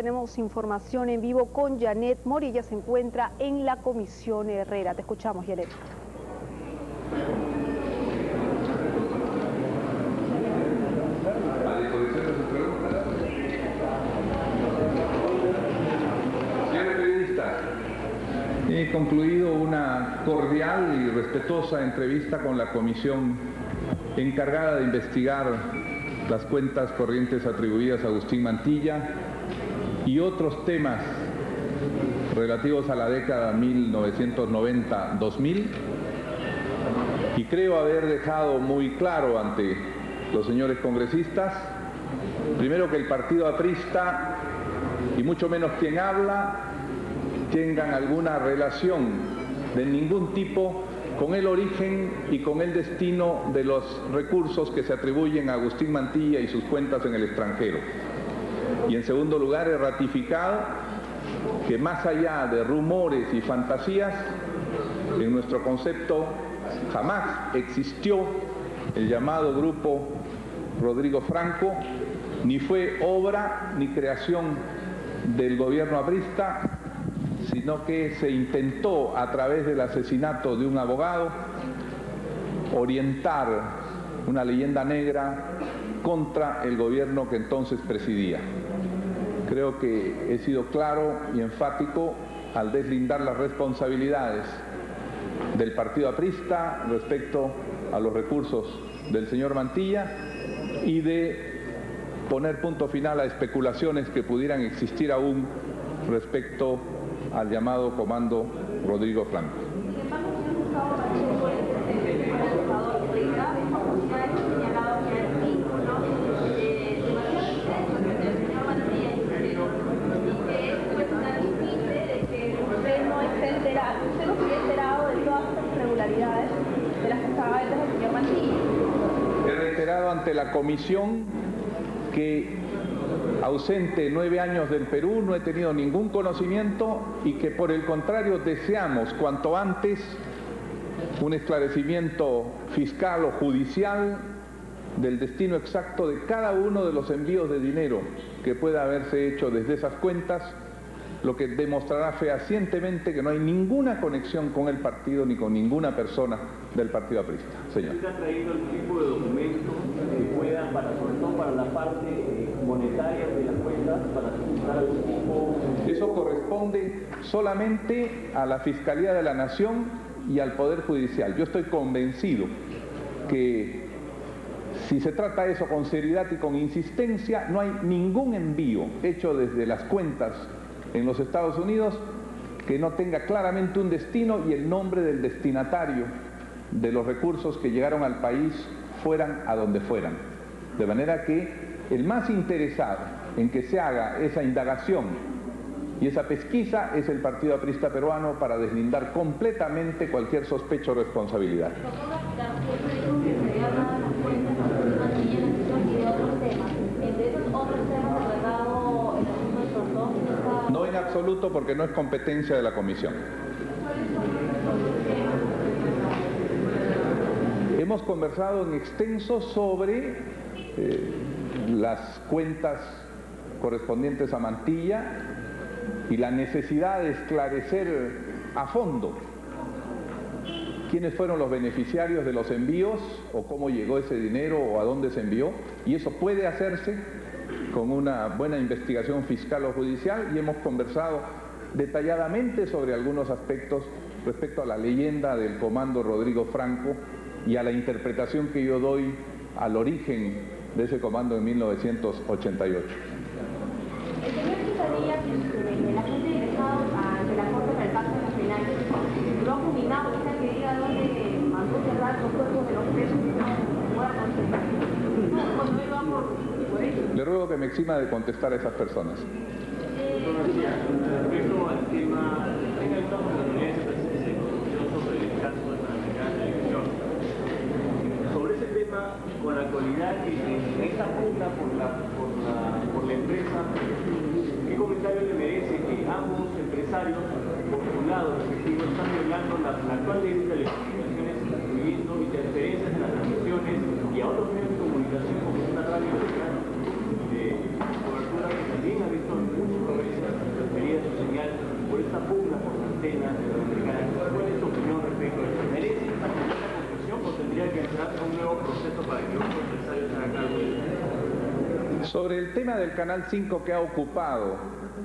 Tenemos información en vivo con Janet Mori, ella se encuentra en la Comisión Herrera. Te escuchamos, Janet. A disposición de sus preguntas. Señores periodistas, he concluido una cordial y respetuosa entrevista con la comisión encargada de investigar las cuentas corrientes atribuidas a Agustín Mantilla y otros temas relativos a la década 1990-2000, y creo haber dejado muy claro ante los señores congresistas, primero, que el partido aprista, y mucho menos quien habla, tengan alguna relación de ningún tipo con el origen y con el destino de los recursos que se atribuyen a Agustín Mantilla y sus cuentas en el extranjero. Y en segundo lugar, he ratificado que más allá de rumores y fantasías, en nuestro concepto jamás existió el llamado Grupo Rodrigo Franco, ni fue obra ni creación del gobierno aprista, sino que se intentó, a través del asesinato de un abogado, orientar una leyenda negra contra el gobierno que entonces presidía. Creo que he sido claro y enfático al deslindar las responsabilidades del partido aprista respecto a los recursos del señor Mantilla y de poner punto final a especulaciones que pudieran existir aún respecto al llamado Comando Rodrigo Franco. ¿Usted no se había enterado de todas estas irregularidades de las que estaba hablando el señor Mantilla? He reiterado ante la comisión que, ausente 9 años del Perú, no he tenido ningún conocimiento y que, por el contrario, deseamos cuanto antes un esclarecimiento fiscal o judicial del destino exacto de cada uno de los envíos de dinero que pueda haberse hecho desde esas cuentas, lo que demostrará fehacientemente que no hay ninguna conexión con el partido ni con ninguna persona del partido aprista. Señor. ¿Usted ha traído el tipo de documentos que puedan, sobre todo para la parte monetaria de las cuentas, para solicitar algún tipo? Eso corresponde solamente a la Fiscalía de la Nación y al Poder Judicial. Yo estoy convencido que si se trata eso con seriedad y con insistencia, no hay ningún envío hecho desde las cuentas en los Estados Unidos que no tenga claramente un destino y el nombre del destinatario de los recursos que llegaron al país, fueran a donde fueran. De manera que el más interesado en que se haga esa indagación y esa pesquisa es el Partido Aprista Peruano, para deslindar completamente cualquier sospecha o responsabilidad. No en absoluto, porque no es competencia de la comisión. Hemos conversado en extenso sobre las cuentas correspondientes a Mantilla y la necesidad de esclarecer a fondo quiénes fueron los beneficiarios de los envíos o cómo llegó ese dinero o a dónde se envió, y eso puede hacerse con una buena investigación fiscal o judicial, y hemos conversado detalladamente sobre algunos aspectos respecto a la leyenda del Comando Rodrigo Franco y a la interpretación que yo doy al origen de ese comando en 1988. El señor Quintanilla, el agente ingresado ante la Corte para el Pacto Nacional, no ha comunicado que diga dónde mandó cerrar los cuerpos de los presos que estaban muertos. Cuando él va por eso. Le ruego que me exima de contestar a esas personas. Doctor García, respecto al tema, ¿hay alguna oportunidad de que se conoció sobre el caso de la elección? Sobre ese tema, con la actualidad que en esta junta por la empresa, ¿qué comentario le merece que ambos empresarios postulados respectivos están violando la actual ley de telecomunicaciones, incluyendo interferencias en las transmisiones y a otros medios de comunicación como es una radio local de cobertura que también ha visto muchos Sobre el tema del Canal 5, que ha ocupado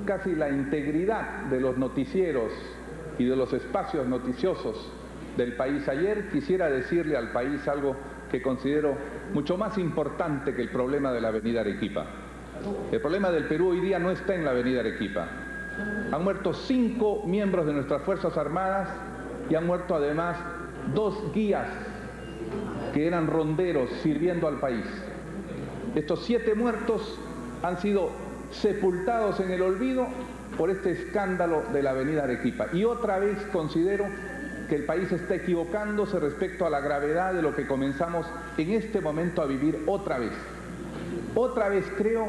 casi la integridad de los noticieros y de los espacios noticiosos del país ayer, quisiera decirle al país algo que considero mucho más importante que el problema de la avenida Arequipa. El problema del Perú hoy día no está en la avenida Arequipa. Han muerto 5 miembros de nuestras Fuerzas Armadas y han muerto además 2 guías que eran ronderos sirviendo al país. Estos 7 muertos han sido sepultados en el olvido por este escándalo de la avenida Arequipa. Y otra vez considero que el país está equivocándose respecto a la gravedad de lo que comenzamos en este momento a vivir otra vez. Otra vez creo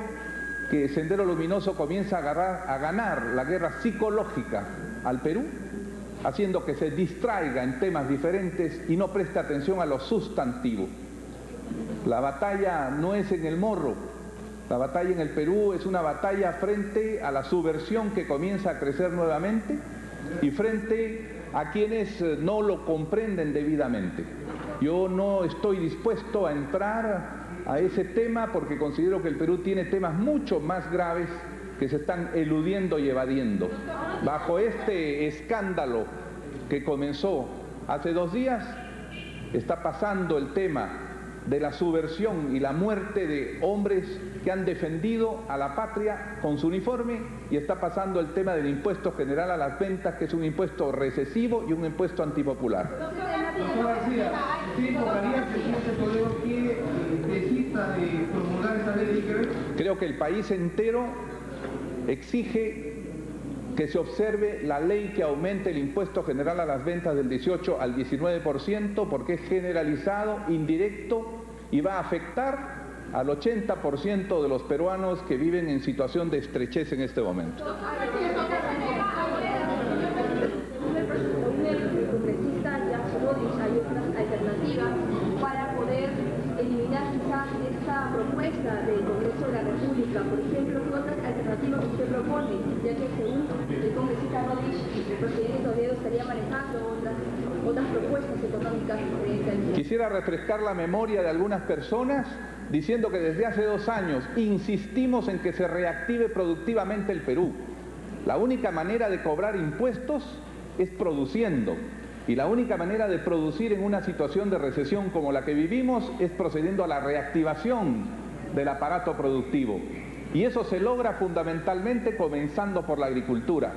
que Sendero Luminoso comienza a ganar la guerra psicológica al Perú, haciendo que se distraiga en temas diferentes y no preste atención a lo sustantivo. La batalla no es en el morro, la batalla en el Perú es una batalla frente a la subversión que comienza a crecer nuevamente y frente a quienes no lo comprenden debidamente. Yo no estoy dispuesto a entrar a ese tema porque considero que el Perú tiene temas mucho más graves que se están eludiendo y evadiendo. Bajo este escándalo que comenzó hace 2 días, está pasando el tema de la subversión y la muerte de hombres que han defendido a la patria con su uniforme, y está pasando el tema del impuesto general a las ventas, que es un impuesto recesivo y un impuesto antipopular. Doctor García, ¿sí invocaría al presidente Toledo que desista de promulgar esa ley de IQB? Creo que el país entero exige que se observe la ley que aumente el impuesto general a las ventas del 18 al 19%, porque es generalizado, indirecto y va a afectar al 80% de los peruanos que viven en situación de estrechez en este momento. Un congresista ya dice hay otras alternativas para poder eliminar quizás esta propuesta del Congreso de la República. Por ejemplo, ¿qué otras alternativas usted propone? Ya que según el congresista Rodríguez, el presidente Toledo estaría manejando otras propuestas económicas diferentes. Quisiera refrescar la memoria de algunas personas diciendo que desde hace 2 años insistimos en que se reactive productivamente el Perú. La única manera de cobrar impuestos es produciendo. Y la única manera de producir en una situación de recesión como la que vivimos es procediendo a la reactivación del aparato productivo. Y eso se logra fundamentalmente comenzando por la agricultura.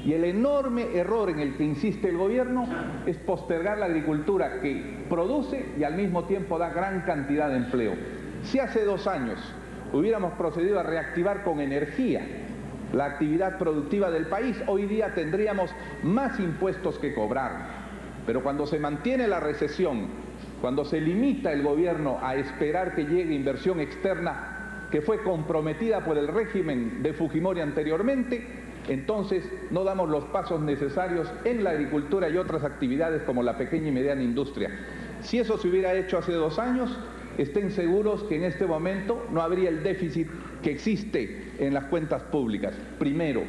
Y el enorme error en el que insiste el gobierno es postergar la agricultura, que produce y al mismo tiempo da gran cantidad de empleo. Si hace 2 años hubiéramos procedido a reactivar con energía la actividad productiva del país, hoy día tendríamos más impuestos que cobrar. Pero cuando se mantiene la recesión, cuando se limita el gobierno a esperar que llegue inversión externa que fue comprometida por el régimen de Fujimori anteriormente, entonces no damos los pasos necesarios en la agricultura y otras actividades como la pequeña y mediana industria. Si eso se hubiera hecho hace 2 años, estén seguros que en este momento no habría el déficit que existe en las cuentas públicas. Primero,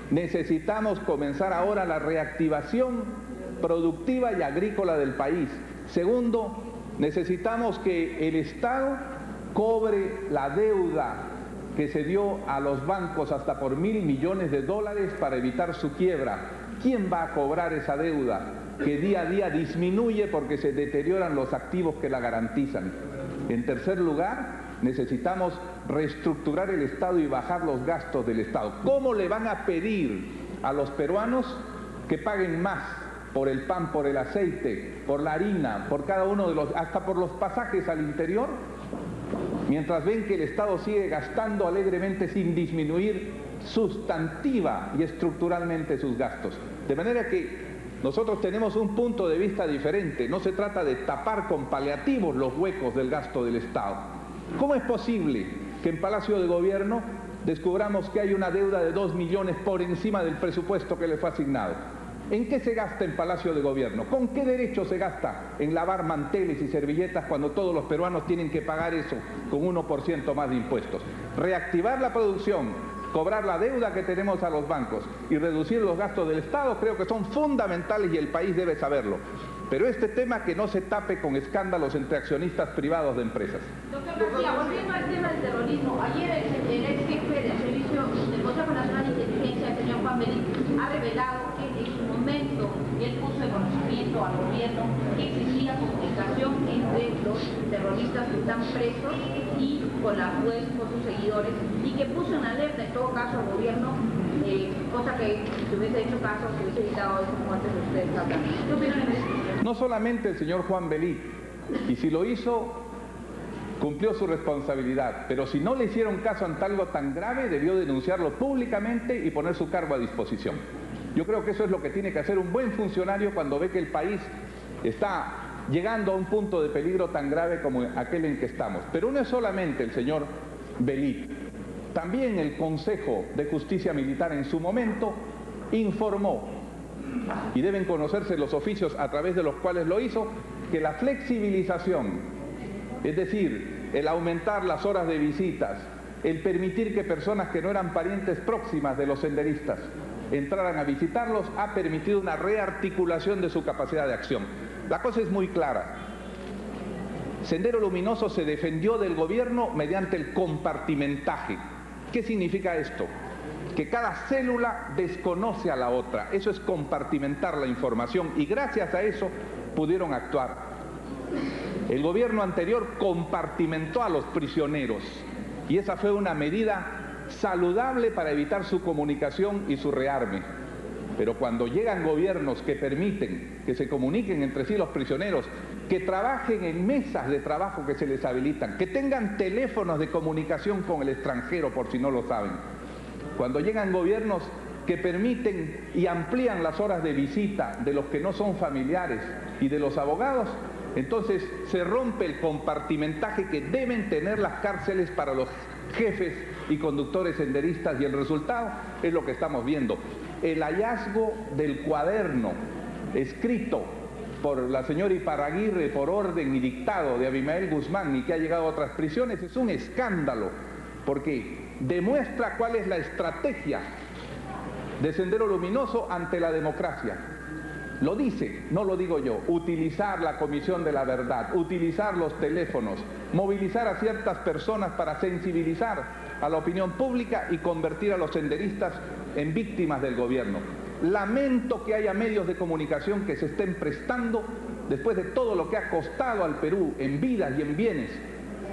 necesitamos comenzar ahora la reactivación productiva y agrícola del país. Segundo, necesitamos que el Estado cobre la deuda que se dio a los bancos hasta por $1.000 millones para evitar su quiebra. ¿Quién va a cobrar esa deuda que día a día disminuye porque se deterioran los activos que la garantizan? En tercer lugar, necesitamos reestructurar el Estado y bajar los gastos del Estado. ¿Cómo le van a pedir a los peruanos que paguen más por el pan, por el aceite, por la harina, por cada uno de hasta por los pasajes al interior, mientras ven que el Estado sigue gastando alegremente sin disminuir sustantiva y estructuralmente sus gastos? De manera que nosotros tenemos un punto de vista diferente. No se trata de tapar con paliativos los huecos del gasto del Estado. ¿Cómo es posible que en Palacio de Gobierno descubramos que hay una deuda de 2 millones por encima del presupuesto que le fue asignado? ¿En qué se gasta en Palacio de Gobierno? ¿Con qué derecho se gasta en lavar manteles y servilletas cuando todos los peruanos tienen que pagar eso con 1% más de impuestos? Reactivar la producción, cobrar la deuda que tenemos a los bancos y reducir los gastos del Estado creo que son fundamentales y el país debe saberlo. Pero este tema que no se tape con escándalos entre accionistas privados de empresas. Doctor García, volviendo al tema del terrorismo. terrorismo. Ayer el ex jefe del Servicio del Consejo Nacional de Inteligencia, el señor Juan Belín, ha revelado que en su momento él puso de conocimiento al gobierno que existía comunicación entre los terroristas que están presos y con la juez, con sus seguidores, y que puso en alerta en todo caso al gobierno, cosa que si hubiese hecho caso, se hubiese evitado esas muertes de ustedes acá. ¿Qué opinan de eso? No solamente el señor Juan Belí, y si lo hizo, cumplió su responsabilidad, pero si no le hicieron caso ante algo tan grave, debió denunciarlo públicamente y poner su cargo a disposición. Yo creo que eso es lo que tiene que hacer un buen funcionario cuando ve que el país está llegando a un punto de peligro tan grave como aquel en que estamos. Pero no es solamente el señor Belí, también el Consejo de Justicia Militar en su momento informó, y deben conocerse los oficios a través de los cuales lo hizo, que la flexibilización, es decir, el aumentar las horas de visitas, el permitir que personas que no eran parientes próximas de los senderistas entraran a visitarlos, ha permitido una rearticulación de su capacidad de acción. La cosa es muy clara. Sendero Luminoso se defendió del gobierno mediante el compartimentaje. ¿Qué significa esto? Que cada célula desconoce a la otra. Eso es compartimentar la información y gracias a eso pudieron actuar. El gobierno anterior compartimentó a los prisioneros y esa fue una medida saludable para evitar su comunicación y su rearme. Pero cuando llegan gobiernos que permiten que se comuniquen entre sí los prisioneros, que trabajen en mesas de trabajo que se les habilitan, que tengan teléfonos de comunicación con el extranjero por si no lo saben, cuando llegan gobiernos que permiten y amplían las horas de visita de los que no son familiares y de los abogados, entonces se rompe el compartimentaje que deben tener las cárceles para los jefes y conductores senderistas y el resultado es lo que estamos viendo. El hallazgo del cuaderno escrito por la señora Iparraguirre por orden y dictado de Abimael Guzmán y que ha llegado a otras prisiones es un escándalo porque demuestra cuál es la estrategia de Sendero Luminoso ante la democracia. Lo dice, no lo digo yo, utilizar la Comisión de la Verdad, utilizar los teléfonos, movilizar a ciertas personas para sensibilizar a la opinión pública y convertir a los senderistas en víctimas del gobierno. Lamento que haya medios de comunicación que se estén prestando, después de todo lo que ha costado al Perú en vidas y en bienes,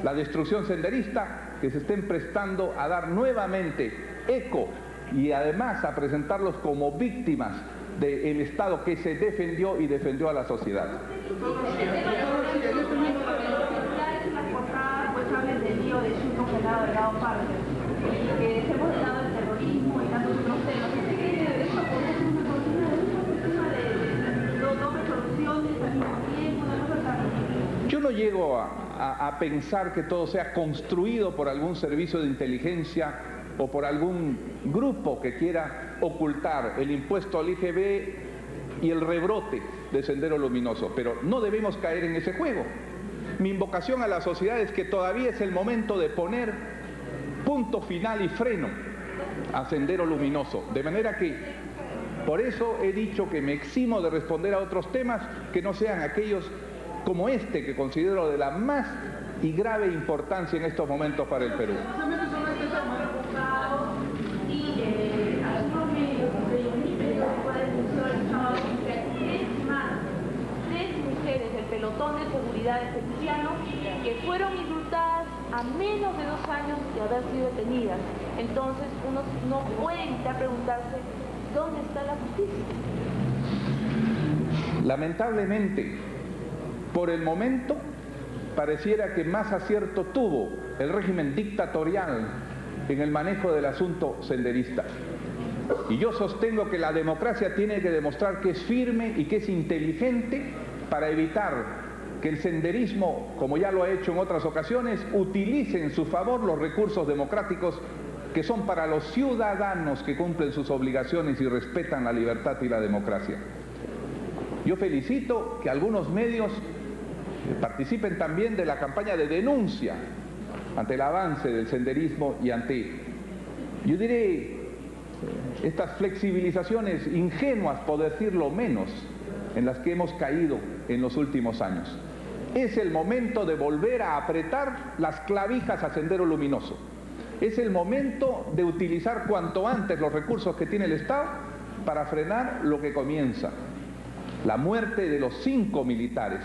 la destrucción senderista, que se estén prestando a dar nuevamente eco y además a presentarlos como víctimas del Estado que se defendió y defendió a la sociedad. Yo no llego a pensar que todo sea construido por algún servicio de inteligencia o por algún grupo que quiera ocultar el impuesto al IGB y el rebrote de Sendero Luminoso, pero no debemos caer en ese juego. Mi invocación a la sociedad es que todavía es el momento de poner punto final y freno a Sendero Luminoso, de manera que por eso he dicho que me eximo de responder a otros temas que no sean aquellos como este que considero de la más y grave importancia en estos momentos para el Perú. Del pelotón de seguridad egipciano que fueron indultadas a menos de 2 años de haber sido detenidas. Entonces uno no puede evitar preguntarse ¿dónde está la justicia? Lamentablemente, por el momento pareciera que más acierto tuvo el régimen dictatorial en el manejo del asunto senderista. Y yo sostengo que la democracia tiene que demostrar que es firme y que es inteligente para evitar que el senderismo, como ya lo ha hecho en otras ocasiones, utilice en su favor los recursos democráticos que son para los ciudadanos que cumplen sus obligaciones y respetan la libertad y la democracia. Yo felicito que algunos medios participen también de la campaña de denuncia ante el avance del senderismo y ante, yo diré, estas flexibilizaciones ingenuas, por decirlo menos, en las que hemos caído en los últimos años. Es el momento de volver a apretar las clavijas a Sendero Luminoso. Es el momento de utilizar cuanto antes los recursos que tiene el Estado para frenar lo que comienza. La muerte de los 5 militares,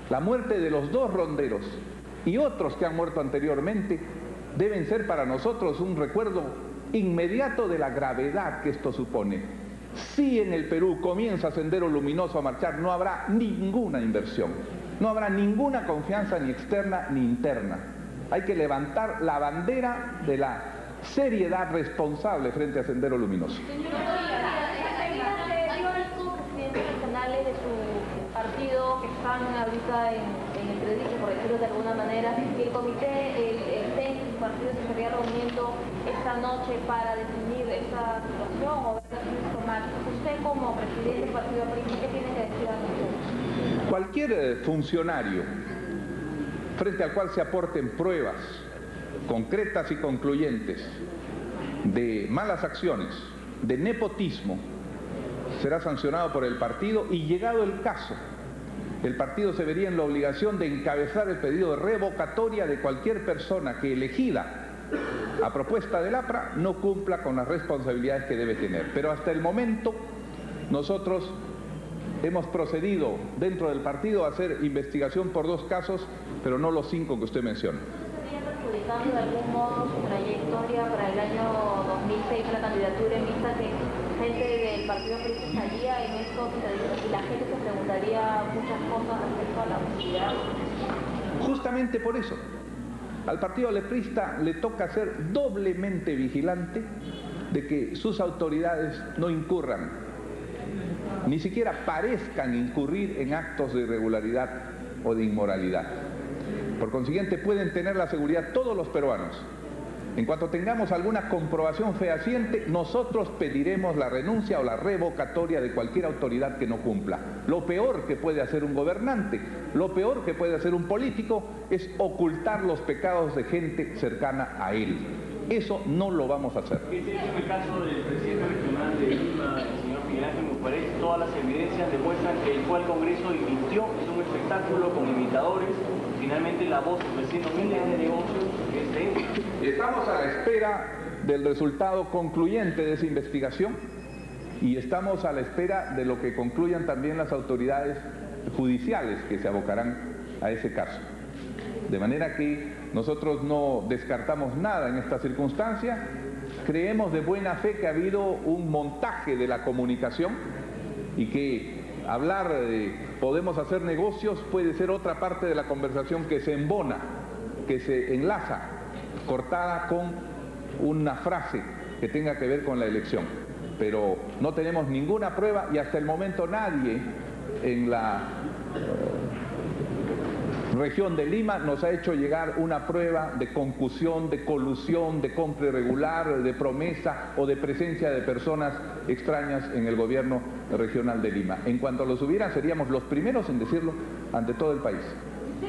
la muerte de los 2 ronderos y otros que han muerto anteriormente deben ser para nosotros un recuerdo inmediato de la gravedad que esto supone. Si en el Perú comienza Sendero Luminoso a marchar, no habrá ninguna inversión, no habrá ninguna confianza ni externa ni interna. Hay que levantar la bandera de la seriedad responsable frente a Sendero Luminoso. Personales de su partido que están ahorita en entredicho, por decirlo de alguna manera, y el comité, el CEN, su partido se estaría reuniendo esta noche para definir esa situación o ver qué tomar. Usted como presidente del partido político, ¿qué tiene que decir al respecto? Cualquier funcionario frente al cual se aporten pruebas concretas y concluyentes de malas acciones, de nepotismo, será sancionado por el partido y, llegado el caso, el partido se vería en la obligación de encabezar el pedido de revocatoria de cualquier persona que, elegida a propuesta del APRA, no cumpla con las responsabilidades que debe tener. Pero hasta el momento nosotros hemos procedido dentro del partido a hacer investigación por 2 casos, pero no los 5 que usted menciona. ¿Estaría perjudicando de algún modo su trayectoria para el año 2006 a la candidatura, en vista que gente del partido político estaría en esto y la gente se preguntaría muchas cosas respecto a la posibilidad? Justamente por eso, al partido aleprista le toca ser doblemente vigilante de que sus autoridades no incurran, ni siquiera parezcan incurrir en actos de irregularidad o de inmoralidad. Por consiguiente, pueden tener la seguridad todos los peruanos. En cuanto tengamos alguna comprobación fehaciente, nosotros pediremos la renuncia o la revocatoria de cualquier autoridad que no cumpla. Lo peor que puede hacer un gobernante, lo peor que puede hacer un político es ocultar los pecados de gente cercana a él. Eso no lo vamos a hacer. Este es el caso del presidente regional de Lima, el señor Miguel Ángel Mufarech. Todas las evidencias demuestran que él fue al Congreso y mintió, es un espectáculo con imitadores. Finalmente la voz ofreciendo miles de negocios es de él. Estamos a la espera del resultado concluyente de esa investigación y estamos a la espera de lo que concluyan también las autoridades judiciales que se abocarán a ese caso. De manera que nosotros no descartamos nada en esta circunstancia, creemos de buena fe que ha habido un montaje de la comunicación y que hablar de podemos hacer negocios puede ser otra parte de la conversación que se embona, que se enlaza, cortada con una frase que tenga que ver con la elección. Pero no tenemos ninguna prueba y hasta el momento nadie en la región de Lima nos ha hecho llegar una prueba de concusión, de colusión, de compra irregular, de promesa o de presencia de personas extrañas en el gobierno regional de Lima. En cuanto los hubieran, seríamos los primeros en decirlo ante todo el país. Que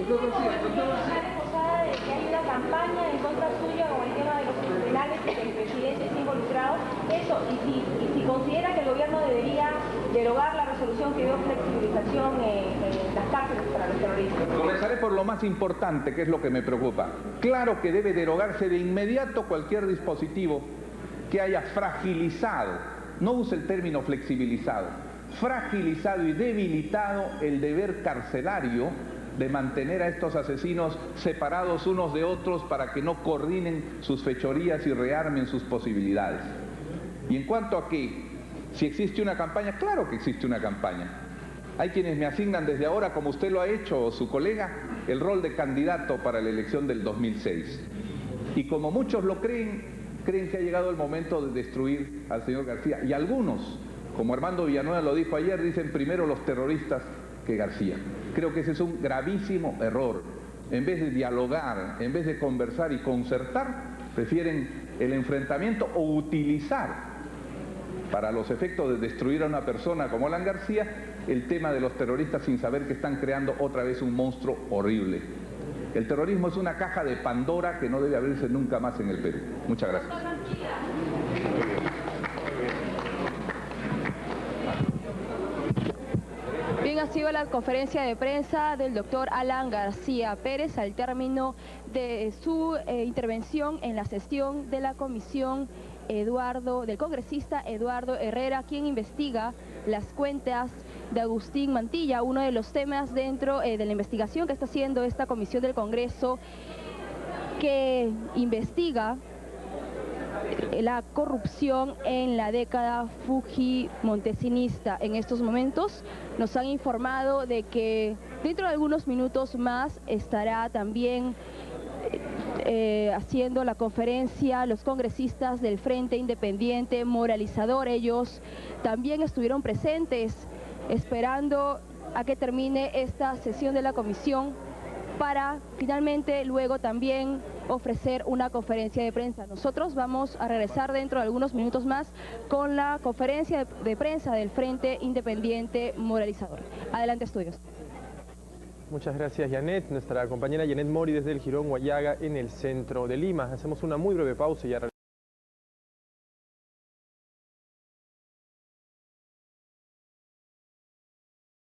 hay una campaña en contra suya con el tema de los tribunales y que el presidente está involucrado, eso, y si considera que el gobierno debería derogar la resolución que dio flexibilización en las cárceles para los terroristas. Comenzaré por lo más importante, que es lo que me preocupa. Claro que debe derogarse de inmediato cualquier dispositivo que haya fragilizado, no use el término flexibilizado, fragilizado y debilitado el deber carcelario de mantener a estos asesinos separados unos de otros para que no coordinen sus fechorías y rearmen sus posibilidades. Y en cuanto a que si existe una campaña, claro que existe una campaña. Hay quienes me asignan desde ahora, como usted lo ha hecho o su colega, el rol de candidato para la elección del 2006. Y como muchos lo creen que ha llegado el momento de destruir al señor García. Y algunos, como Armando Villanueva lo dijo ayer, dicen primero los terroristas que García. Creo que ese es un gravísimo error. En vez de dialogar, en vez de conversar y concertar, prefieren el enfrentamiento o utilizar para los efectos de destruir a una persona como Alan García el tema de los terroristas sin saber que están creando otra vez un monstruo horrible. El terrorismo es una caja de Pandora que no debe abrirse nunca más en el Perú. Muchas gracias. Bien, ha sido la conferencia de prensa del doctor Alan García Pérez al término de su intervención en la sesión de la comisión del congresista Eduardo Herrera, quien investiga las cuentas de Agustín Mantilla, uno de los temas dentro de la investigación que está haciendo esta comisión del Congreso, que investiga la corrupción en la década fujimontesinista. En estos momentos nos han informado de que dentro de algunos minutos más estará también haciendo la conferencia los congresistas del Frente Independiente Moralizador. Ellos también estuvieron presentes esperando a que termine esta sesión de la comisión para finalmente luego también ofrecer una conferencia de prensa. Nosotros vamos a regresar dentro de algunos minutos más con la conferencia de prensa del Frente Independiente Moralizador. Adelante, estudios. Muchas gracias, Janet. Nuestra compañera Janet Mori desde el Jirón Guayaga en el centro de Lima. Hacemos una muy breve pausa y ya regresamos.